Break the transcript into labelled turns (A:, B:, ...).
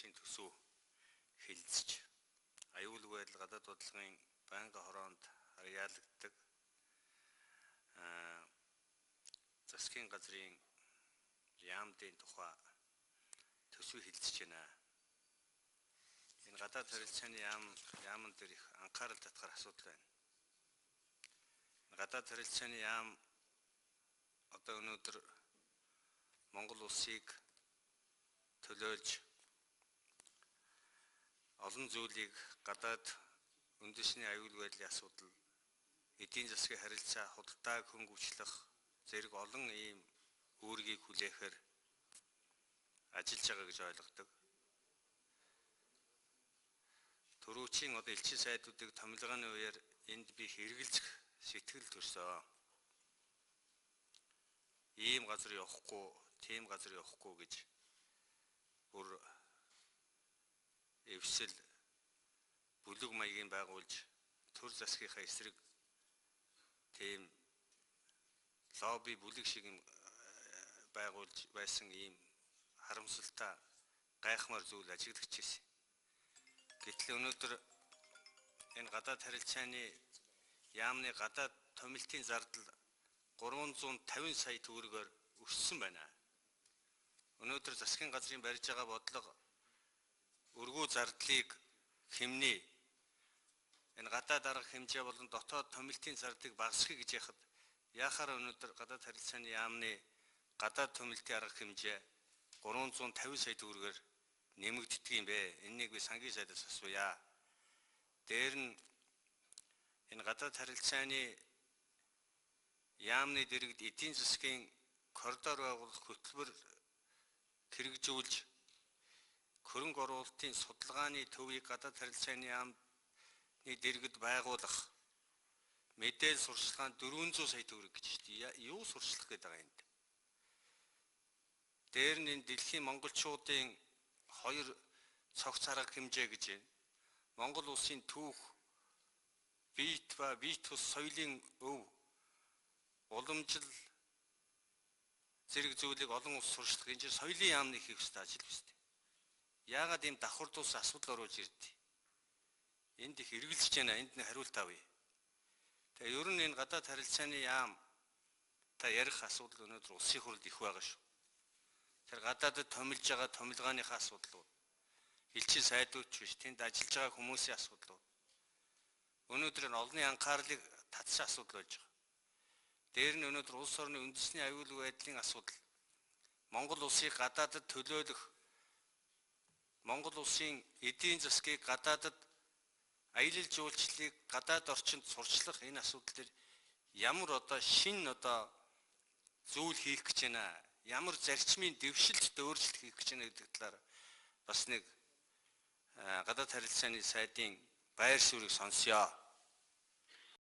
A: улсын төсөв хилцэж аюулгүй байдал гадаад бодлогын байнгын хороонд харьяалагддаг засгийн газрын яамдын тухай төсөв хилцэж байна. Энэ гадаад харилцааны яамн дээр их анхаарал татах асуудал байна. Гадаад харилцааны яам одоо өнөөдөр Монгол улсыг төлөөлж олон зүйлийг гадаад үндэсний аюулгүй байдлын асуудал, эдийн засгийн харилцаа, худалдааг хөнгөвчлөх зэрэг олон ийм үүргийг хүлээхээр ажиллаж байгаа гэж ойлгодог. Төрүүчийн одоо элчин сайдуудыг томилгооны үеэр энд би хэрэгэлцэх сэтгэл төрсөн. Ийм газар явахгүй, тийм газар явахгүй гэж бүр эвсэл бүлэг маягийн байгуулж төр засгийнхаа эсрэг тийм лобби бүлэг шиг юм байгуулж байсан ийм харамсалтай гайхмаар зүйл ажиглагдаж ирсэн. Гэтэл өнөөдөр энэ гадаад харилцааны яамны гадаад томилтын зардал 350 сая төгрөгөөр өссөн байна. Өнөөдөр засгийн газрын барьж байгаа бодлого өргөө зардлыг хэмнээ. Энэ гадаад арга хэмжээ болон дотоод томилтын зардыг багасгах гэж яхад яхаар өнөөдөр гадаад харилцааны яамны гадаад томилтын арга хэмжээ 350 сая төгрөгөөр нэмэгддэг юм бэ? Энэнийг би сангийн сайдаас асууя. Дээр нь энэ гадаад харилцааны яамны дэргэд эдийн засгийн коридор байгуулах хөтөлбөр хэрэгжүүлж хөрөнгө оруулалтын судалгааны төвийг гадаад харилцааны яамны дэргэд байгуулах мэдээлэл сурчлагын 400 сая төгрөг гэж байна. Юу сурчлах гэдэг байгаа юм. Дээр нь энэ дэлхийн монголчуудын хоёр цогц арга хэмжээ гэж байна. Монгол улсын түүх, бит ба бит тус соёлын өв, уламжил зэрэг зүйлийг олон улс сурчлах энэ соёлын яамны хийх ёстой ажил биз дээ. Яагаад ийм давхар тус асуудал оруулж ирдээ? Энд их эргэлзэж байна. Энд нэг хариулт авъя. Тэгээ ер нь энэ гадаад харилцааны яам та ярих асуудал өнөөдөр улсын хурлд их байгаа шүү. Тэр гадаадд томилж байгаа томилгооныхаа асуудлууд, элчин сайдууд ч биш, тэнд ажиллаж байгаа хүмүүсийн асуудлууд. Өнөөдөр энэ олонний анхаарлыг татсан асуудал болж байгаа. Дээр нь өнөөдөр улс орны үндэсний аюулгүй байдлын асуудал. Монгол улсыг гадаадд төлөөлөх, Монгол улсын эдийн засгийг гадаадд аялал жуулчлалыг гадаад орчинд сурчлах энэ асуудал дээр ямар одоо шинэ одоо зүйл хийх гэж байна, ямар зарчмын дэвшилт өөрчлөлт хийх гэж байна гэдэг талаар бас нэг гадаад харилцааны сайдын байр суурийг сонсъё.